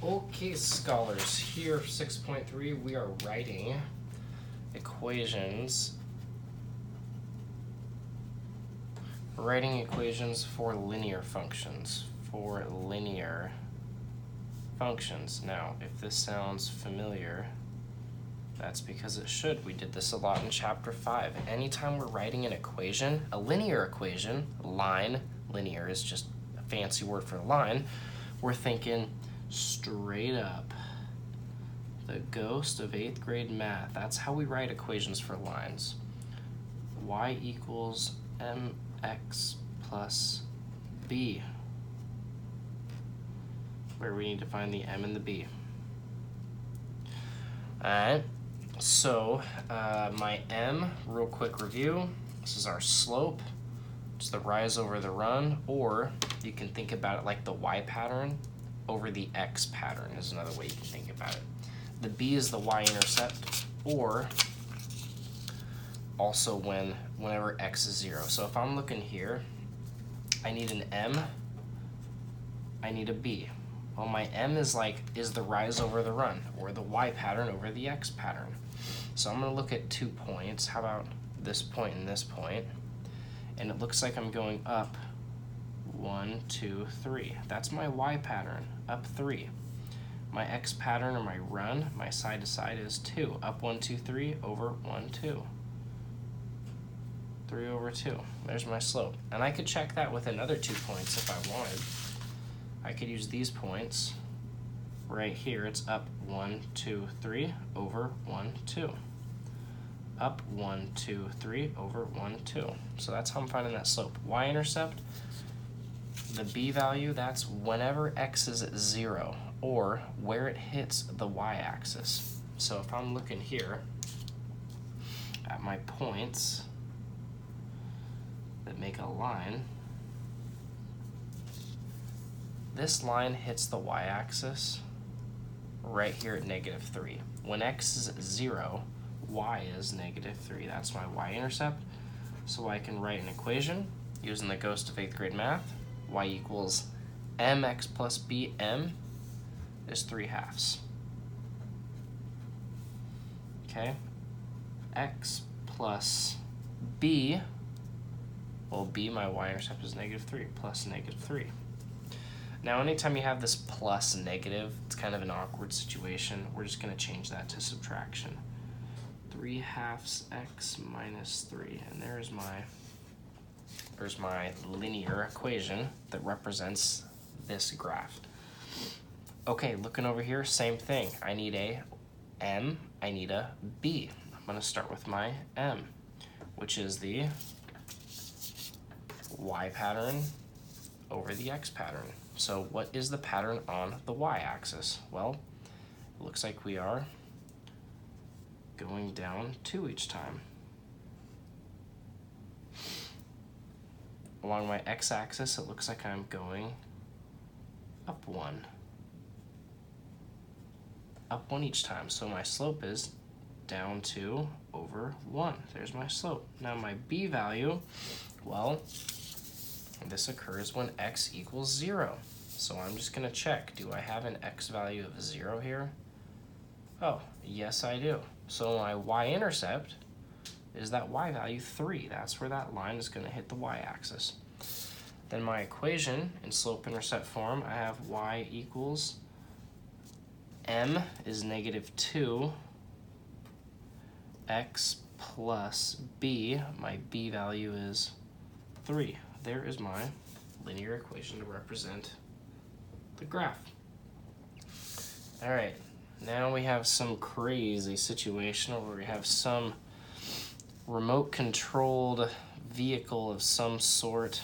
Okay, scholars, here 6.3 we are writing equations. We're writing equations for linear functions. Now, if this sounds familiar, that's because it should. We did this a lot in chapter 5. Anytime we're writing an equation, a linear equation, line, linear is just a fancy word for line, we're thinking straight up the ghost of 8th grade math. That's how we write equations for lines. Y equals mx plus b, where we need to find the m and the b. Alright, so my m, real quick review, this is our slope. It's the rise over the run, or you can think about it like the y pattern over the x pattern is another way you can think about it. The b is the y-intercept, or also whenever x is 0. So if I'm looking here, I need an m, I need a b. Well, my m is the rise over the run, or the y pattern over the x pattern. So I'm going to look at 2 points. How about this point and this point? And it looks like I'm going up 1, 2, 3. That's my y pattern, up 3. My x pattern, or my run, my side to side is 2. Up 1, 2, 3, over 1, 2. 3 over 2. There's my slope. And I could check that with another 2 points if I wanted. I could use these points right here. It's up 1, 2, 3, over 1, 2. Up 1, 2, 3, over 1, 2. So that's how I'm finding that slope. Y-intercept, the b value, that's whenever x is at 0, or where it hits the y-axis. So if I'm looking here at my points that make a line, this line hits the y-axis right here at -3. When x is at 0, y is -3. That's my y-intercept. So I can write an equation using the ghost of 8th grade math. Y equals mx plus b. M is 3/2. Okay? X plus b, well, b, my y-intercept is -3, plus -3. Now, anytime you have this plus negative, it's kind of an awkward situation. We're just going to change that to subtraction. 3/2 x minus 3, and there's my linear equation that represents this graph. Okay, looking over here, same thing. I need a m, I need a b. I'm going to start with my m, which is the y pattern over the x pattern. So what is the pattern on the y-axis? Well, it looks like we are going down 2 each time. Along my x-axis, it looks like I'm going up 1. Up 1 each time. So my slope is down 2 over 1. There's my slope. Now my b value, well, this occurs when x equals 0. So I'm just going to check. Do I have an x value of 0 here? Oh, yes I do. So my y-intercept is that y value 3. That's where that line is going to hit the y-axis. Then my equation in slope-intercept form, I have y equals m is -2 x plus b. My b value is 3. There is my linear equation to represent the graph. All right, now we have some crazy situation where we have some remote controlled vehicle of some sort.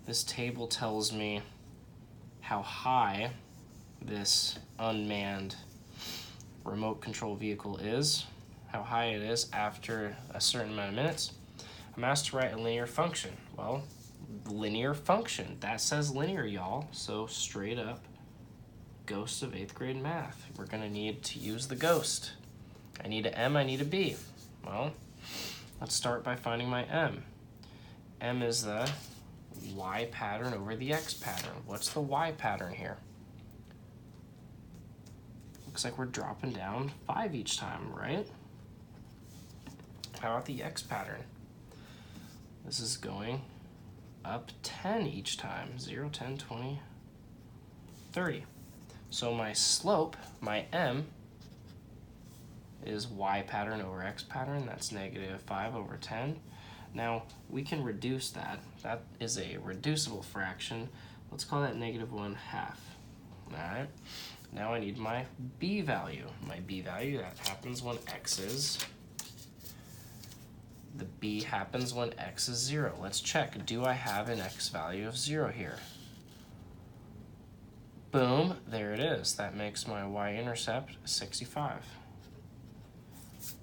This table tells me how high this unmanned remote control vehicle is, how high it is after a certain amount of minutes. I'm asked to write a linear function. Well, linear function, that says linear, y'all. So straight up, ghost of 8th grade math. We're gonna need to use the ghost. I need a m, I need a b. Well, let's start by finding my m. M is the y pattern over the x pattern. What's the y pattern here? looks like we're dropping down 5 each time, right? How about the x pattern? This is going up 10 each time, 0, 10, 20, 30. So my slope, my m, is y pattern over x pattern. That's negative 5 over 10. Now, we can reduce that. That is a reducible fraction. Let's call that negative 1/2. All right. Now I need my b value. My b value, that happens when x is, the b happens when x is 0. Let's check. Do I have an x value of 0 here? Boom, there it is. That makes my y-intercept 65.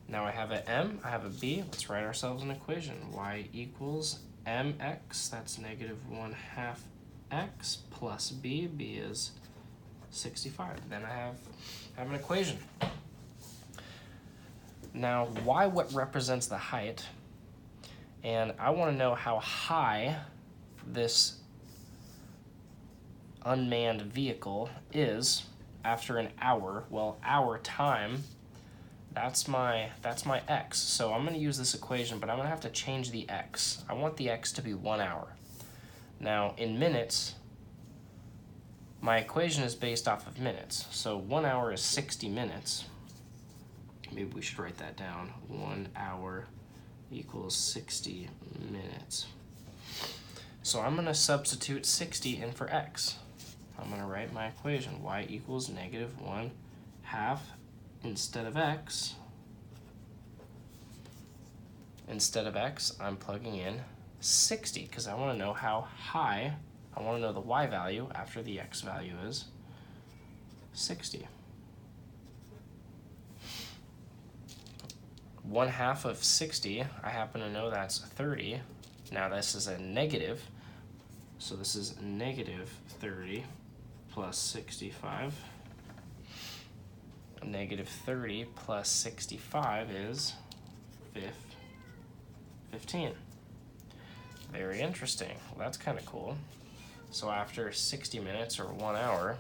Now I have an m, I have a b. Let's write ourselves an equation. Y equals mx, that's negative 1/2 x plus b. B is 65. Then I have an equation. Now, what represents the height? And I want to know how high this unmanned vehicle is after an hour. Well, hour time, that's my x. So I'm going to use this equation, but I'm going to have to change the x. I want the x to be 1 hour. Now, in minutes, my equation is based off of minutes. So 1 hour is 60 minutes. Maybe we should write that down. 1 hour equals 60 minutes. So I'm going to substitute 60 in for x. I'm going to write my equation. Y equals negative 1/2 instead of x. Instead of x, I'm plugging in 60 because I want to know how high, I want to know the y value after the x value is 60. 1/2 of 60, I happen to know that's 30. Now this is a negative, so this is negative 30 plus 65. Negative 30 plus 65 is 15. Very interesting. Well, that's kind of cool. So after 60 minutes or 1 hour,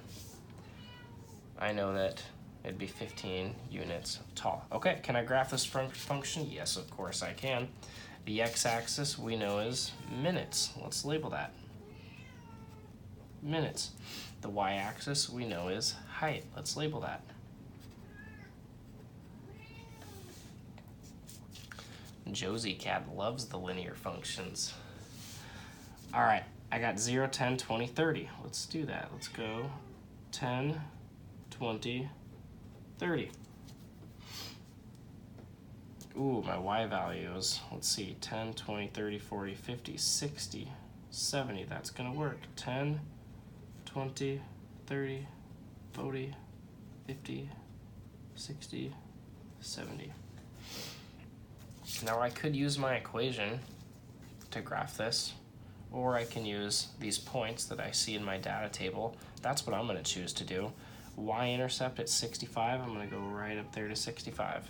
I know that it'd be 15 units tall. Okay, can I graph this function? Yes, of course I can. The x-axis we know is minutes. Let's label that. Minutes. The y-axis we know is height. Let's label that. Josie Cat loves the linear functions. All right, I got 0, 10, 20, 30. Let's do that. Let's go 10, 20, 30. Ooh, my y values. Let's see, 10, 20, 30, 40, 50, 60, 70. That's gonna work. 10, 20, 30, 40, 50, 60, 70. Now I could use my equation to graph this, or I can use these points that I see in my data table. That's what I'm going to choose to do. Y-intercept at 65, I'm going to go right up there to 65.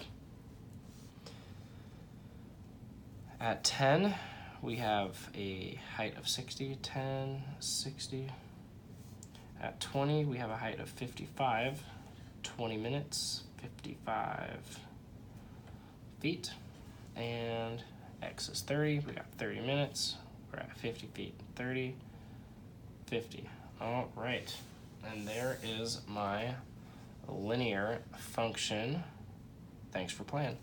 At 10, we have a height of 60, 10, 60. At 20, we have a height of 55, 20 minutes, 55 feet. And x is 30, we got 30 minutes, we're at 50 feet, 30, 50. All right, and there is my linear function. Thanks for playing.